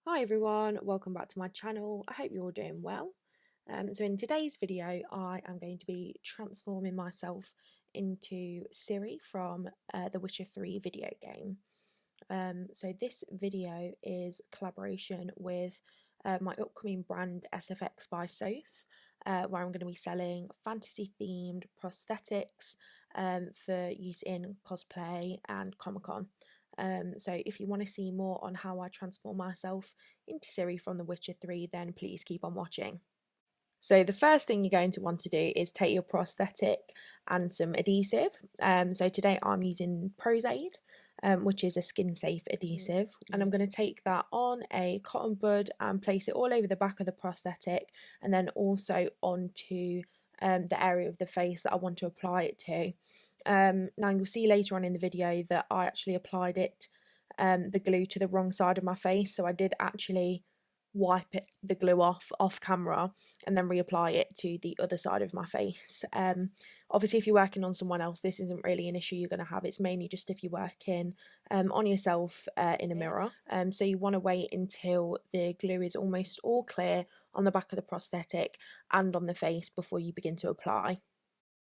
Hi everyone, welcome back to my channel. I hope you're all doing well. So in today's video I am going to be transforming myself into Ciri from the Witcher 3 video game. So this video is a collaboration with my upcoming brand SFX by Soth, where I'm going to be selling fantasy themed prosthetics for use in cosplay and Comic-Con. So if you want to see more on how I transform myself into Ciri from The Witcher 3, then please keep on watching. So the first thing you're going to want to do is take your prosthetic and some adhesive. So today I'm using Prosaid, which is a skin safe adhesive, and I'm going to take that on a cotton bud and place it all over the back of the prosthetic, and then also onto the area of the face that I want to apply it to. Now you'll see later on in the video that I actually applied it, the glue, to the wrong side of my face, so I did actually wipe the glue off camera and then reapply it to the other side of my face. Obviously if you're working on someone else, this isn't really an issue you're going to have. It's mainly just if you're working on yourself in a mirror. So you want to wait until the glue is almost all clear on the back of the prosthetic and on the face before you begin to apply.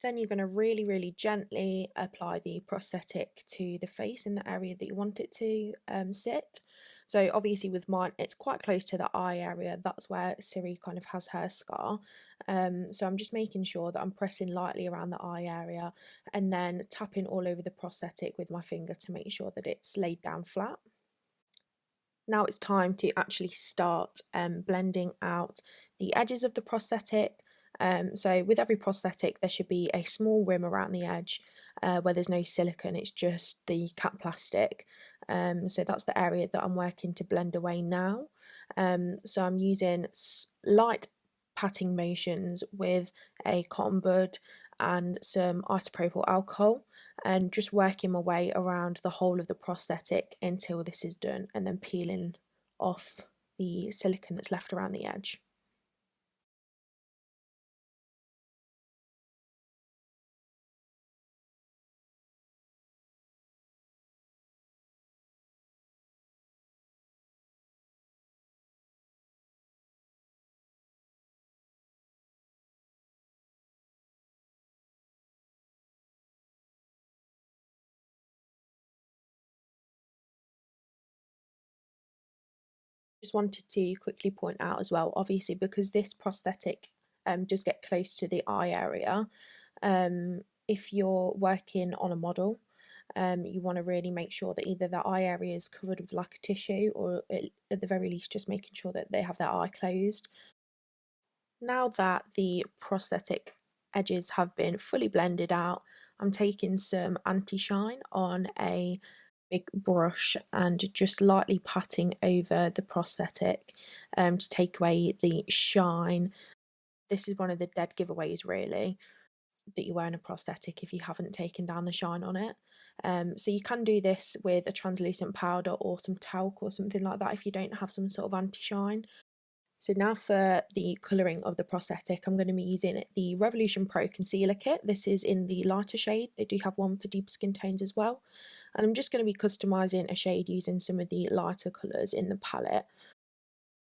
Then you're going to really gently apply the prosthetic to the face in the area that you want it to sit. So obviously with mine it's quite close to the eye area, that's where Ciri kind of has her scar. So I'm just making sure that I'm pressing lightly around the eye area and then tapping all over the prosthetic with my finger to make sure that it's laid down flat. Now it's time to actually start blending out the edges of the prosthetic. So with every prosthetic there should be a small rim around the edge where there's no silicone, it's just the cap plastic. So that's the area that I'm working to blend away now. So I'm using light patting motions with a cotton bud and some isopropyl alcohol, and just working my way around the whole of the prosthetic until this is done, and then peeling off the silicone that's left around the edge. Just wanted to quickly point out as well, obviously because this prosthetic does get close to the eye area, if you're working on a model, you want to really make sure that either the eye area is covered with like a tissue, or at the very least just making sure that they have their eye closed. Now that the prosthetic edges have been fully blended out, I'm taking some anti-shine on a big brush and just lightly patting over the prosthetic to take away the shine. This is one of the dead giveaways really, that you're wearing a prosthetic if you haven't taken down the shine on it. So you can do this with a translucent powder or some talc or something like that if you don't have some sort of anti-shine. So now for the colouring of the prosthetic, I'm going to be using the Revolution Pro Concealer Kit. This is in the lighter shade. They do have one for deeper skin tones as well. And I'm just going to be customising a shade using some of the lighter colours in the palette.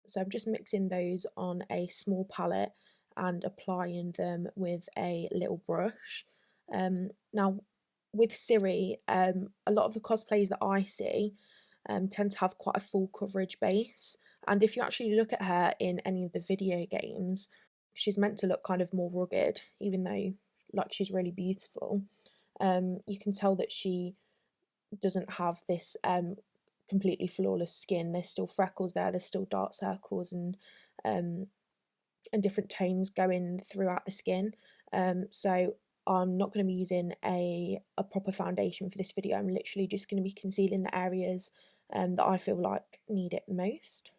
So I'm just mixing those on a small palette and applying them with a little brush. Now with Ciri, a lot of the cosplays that I see tend to have quite a full coverage base, and if you actually look at her in any of the video games, she's meant to look kind of more rugged, even though like she's really beautiful. You can tell that she doesn't have this completely flawless skin. There's still freckles there, there's still dark circles um, and different tones going throughout the skin. So I'm not going to be using a proper foundation for this video. I'm literally just going to be concealing the areas that I feel like need it most.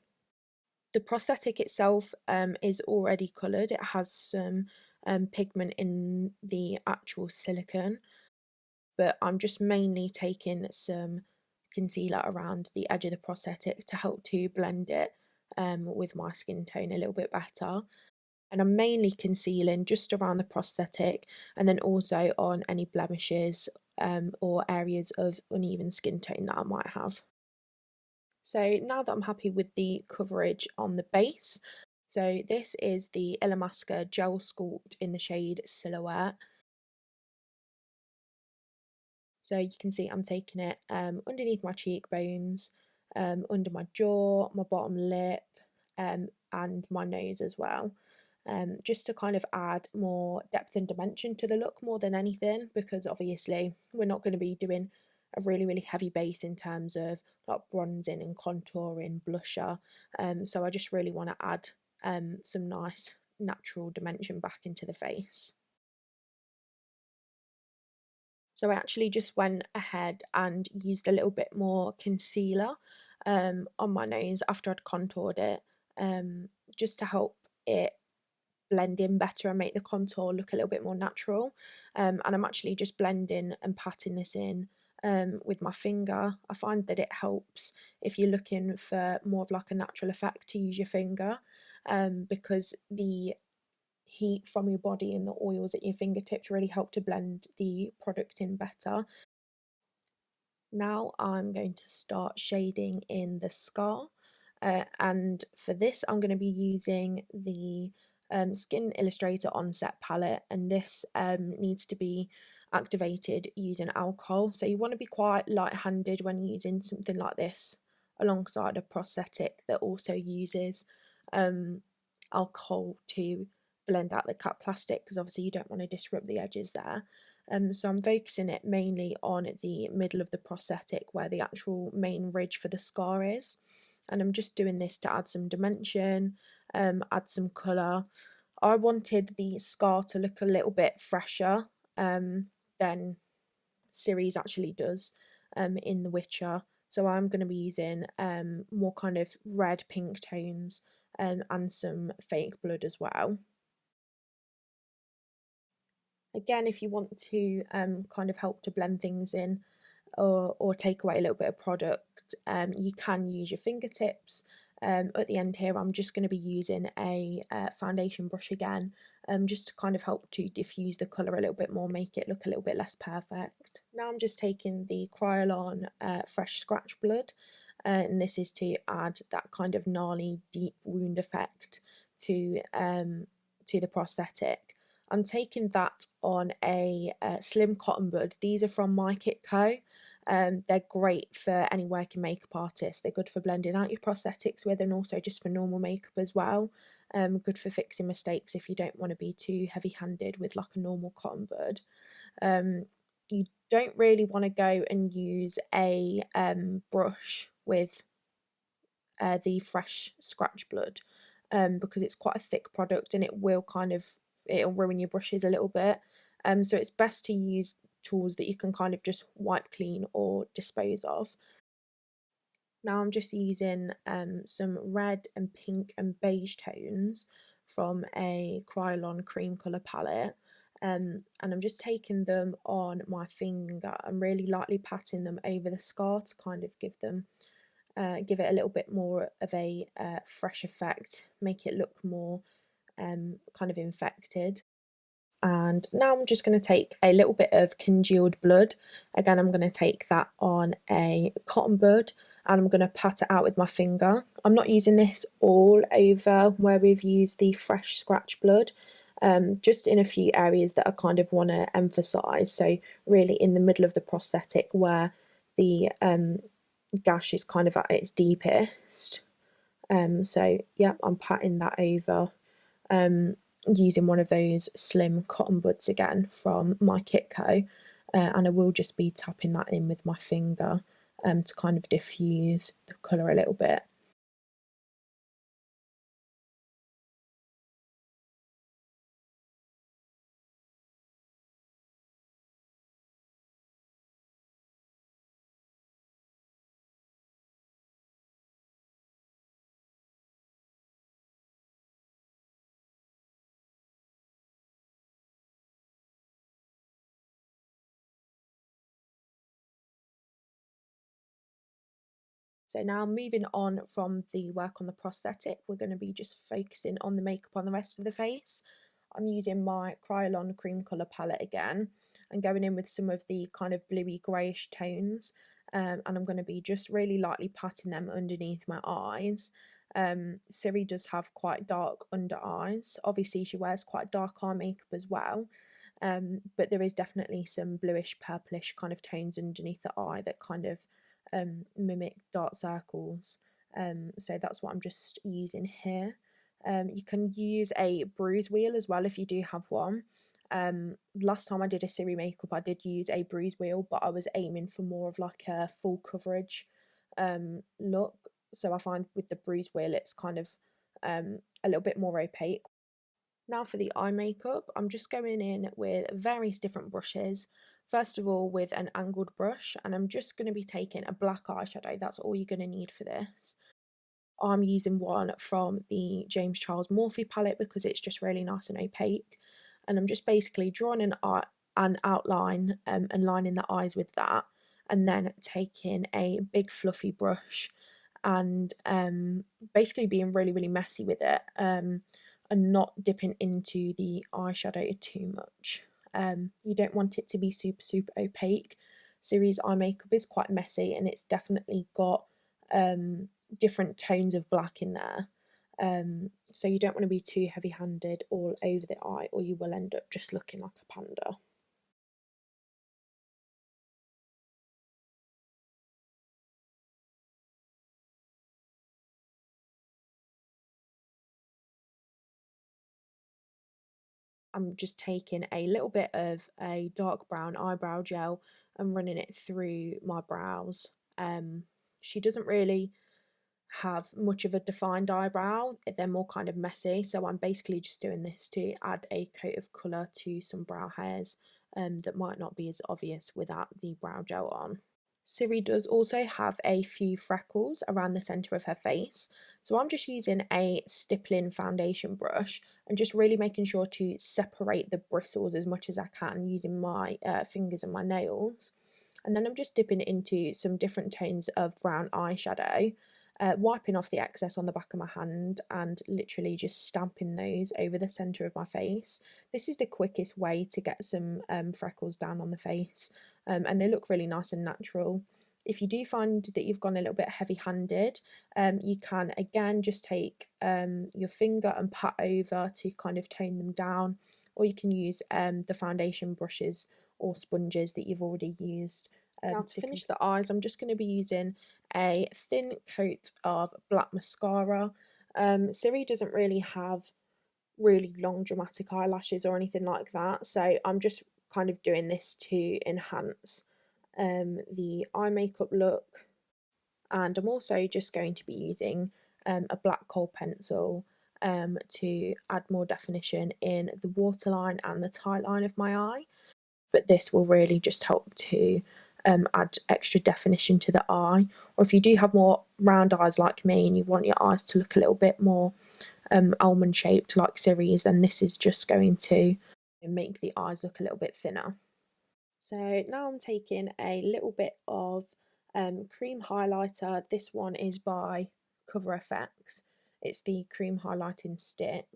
The prosthetic itself is already coloured. It has some pigment in the actual silicone, but I'm just mainly taking some concealer around the edge of the prosthetic to help to blend it with my skin tone a little bit better. And I'm mainly concealing just around the prosthetic, and then also on any blemishes or areas of uneven skin tone that I might have. So now that I'm happy with the coverage on the base, so this is the Illamasqua Gel Sculpt in the shade Silhouette. So you can see I'm taking it underneath my cheekbones, under my jaw, my bottom lip, and my nose as well. Just to kind of add more depth and dimension to the look more than anything, because obviously we're not going to be doing a really heavy base in terms of like bronzing and contouring, blusher. So I just really want to add some nice natural dimension back into the face. So I actually just went ahead and used a little bit more concealer on my nose after I'd contoured it, just to help it blend in better and make the contour look a little bit more natural. And I'm actually just blending and patting this in with my finger. I find that it helps if you're looking for more of like a natural effect to use your finger, because the heat from your body and the oils at your fingertips really help to blend the product in better. Now I'm going to start shading in the scar, and for this I'm going to be using the Skin Illustrator Onset palette, and this needs to be activated using alcohol, so you want to be quite light-handed when using something like this alongside a prosthetic that also uses alcohol to blend out the cut plastic, because obviously you don't want to disrupt the edges there. So I'm focusing it mainly on the middle of the prosthetic where the actual main ridge for the scar is, and I'm just doing this to add some dimension, add some colour. I wanted the scar to look a little bit fresher than Ciri's actually does in The Witcher, so I'm going to be using more kind of red pink tones and some fake blood as well. Again, if you want to kind of help to blend things in or take away a little bit of product, you can use your fingertips. At the end here, I'm just going to be using a foundation brush again, just to kind of help to diffuse the colour a little bit more, make it look a little bit less perfect. Now I'm just taking the Kryolan Fresh Scratch Blood, and this is to add that kind of gnarly, deep wound effect to the prosthetic. I'm taking that on a slim cotton bud. These are from My Kit Co. They're great for any working makeup artist. They're good for blending out your prosthetics with, and also just for normal makeup as well. Good for fixing mistakes if you don't want to be too heavy-handed with like a normal cotton bud. You don't really want to go and use a brush with the Fresh Scratch Blood, because it's quite a thick product and it'll ruin your brushes a little bit. So it's best to use tools that you can kind of just wipe clean or dispose of. Now I'm just using some red and pink and beige tones from a Kryolan cream colour palette, and I'm just taking them on my finger and really lightly patting them over the scar to kind of give it a little bit more of a fresh effect, make it look more kind of infected. And now I'm just going to take a little bit of congealed blood. Again, I'm going to take that on a cotton bud and I'm going to pat it out with my finger. I'm not using this all over where we've used the fresh scratch blood, just in a few areas that I kind of want to emphasise. So really in the middle of the prosthetic where the gash is kind of at its deepest. So yeah, I'm patting that over. Using one of those slim cotton buds again from My Kit Co, and I will just be tapping that in with my finger to kind of diffuse the colour a little bit. So now moving on from the work on the prosthetic, we're going to be just focusing on the makeup on the rest of the face. I'm using my Kryolan cream colour palette again and going in with some of the kind of bluey greyish tones, and I'm going to be just really lightly patting them underneath my eyes. Ciri does have quite dark under eyes. Obviously, she wears quite dark eye makeup as well, but there is definitely some bluish purplish kind of tones underneath the eye that kind of mimic dark circles. So that's what I'm just using here. You can use a bruise wheel as well if you do have one. Last time I did a Ciri makeup, I did use a bruise wheel, but I was aiming for more of like a full coverage look. So I find with the bruise wheel, it's kind of a little bit more opaque. Now for the eye makeup, I'm just going in with various different brushes. First of all, with an angled brush, and I'm just going to be taking a black eyeshadow. That's all you're going to need for this. I'm using one from the James Charles Morphe palette because it's just really nice and opaque. And I'm just basically drawing an outline and lining the eyes with that, and then taking a big fluffy brush and basically being really, really messy with it, and not dipping into the eyeshadow too much. You don't want it to be super, super opaque. Ciri's eye makeup is quite messy, and it's definitely got different tones of black in there. So you don't want to be too heavy-handed all over the eye, or you will end up just looking like a panda. I'm just taking a little bit of a dark brown eyebrow gel and running it through my brows. She doesn't really have much of a defined eyebrow, they're more kind of messy, so I'm basically just doing this to add a coat of colour to some brow hairs that might not be as obvious without the brow gel on. Ciri does also have a few freckles around the centre of her face, so I'm just using a stippling foundation brush and just really making sure to separate the bristles as much as I can using my fingers and my nails. And then I'm just dipping into some different tones of brown eyeshadow, wiping off the excess on the back of my hand and literally just stamping those over the centre of my face. This is the quickest way to get some freckles down on the face, and they look really nice and natural. If you do find that you've gone a little bit heavy-handed, you can again just take your finger and pat over to kind of tone them down, or you can use the foundation brushes or sponges that you've already used. Now to finish the eyes, I'm just going to be using a thin coat of black mascara. Ciri doesn't really have really long dramatic eyelashes or anything like that, so I'm just kind of doing this to enhance the eye makeup look. And I'm also just going to be using a black kohl pencil to add more definition in the waterline and the tight line of my eye. But this will really just help to add extra definition to the eye. Or if you do have more round eyes like me and you want your eyes to look a little bit more almond shaped like Ciri's, then this is just going to make the eyes look a little bit thinner. So now I'm taking a little bit of cream highlighter. This one is by Cover FX. It's the cream highlighting stick,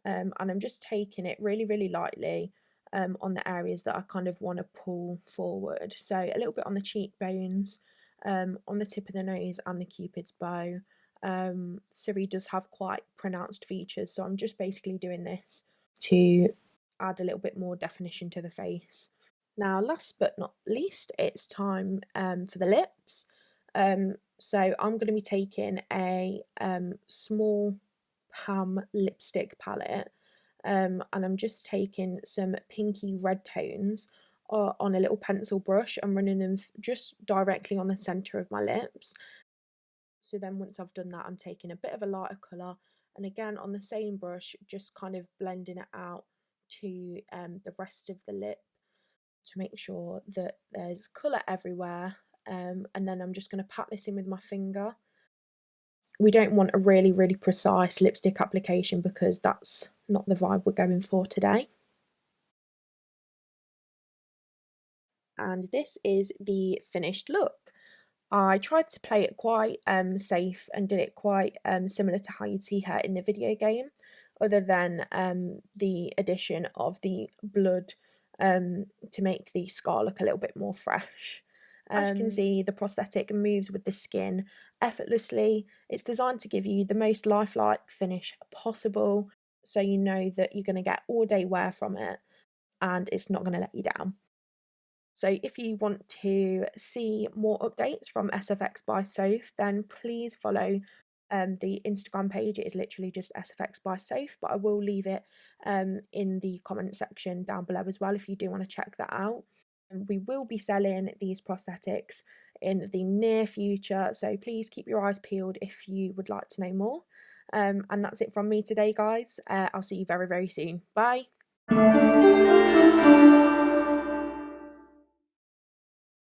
and I'm just taking it really, really lightly on the areas that I kind of want to pull forward. So a little bit on the cheekbones, on the tip of the nose and the cupid's bow. Ciri does have quite pronounced features, so I'm just basically doing this to add a little bit more definition to the face. Now, last but not least, it's time for the lips. So I'm going to be taking a small Pam lipstick palette, and I'm just taking some pinky red tones on a little pencil brush and running them just directly on the centre of my lips. So then once I've done that, I'm taking a bit of a lighter colour and again on the same brush, just kind of blending it out to the rest of the lip to make sure that there's colour everywhere, and then I'm just going to pat this in with my finger. We don't want a really, really precise lipstick application because that's not the vibe we're going for today. And this is the finished look. I tried to play it quite safe and did it quite similar to how you'd see her in the video game, other than the addition of the blood to make the scar look a little bit more fresh. As you can see, the prosthetic moves with the skin effortlessly. It's designed to give you the most lifelike finish possible, so you know that you're going to get all day wear from it and it's not going to let you down. So if you want to see more updates from SFX by Soph, then please follow the Instagram page. It is literally just SFX by Soph, but I will leave it in the comment section down below as well if you do want to check that out. And we will be selling these prosthetics in the near future, so please keep your eyes peeled if you would like to know more. And that's it from me today, guys. I'll see you very, very soon. Bye.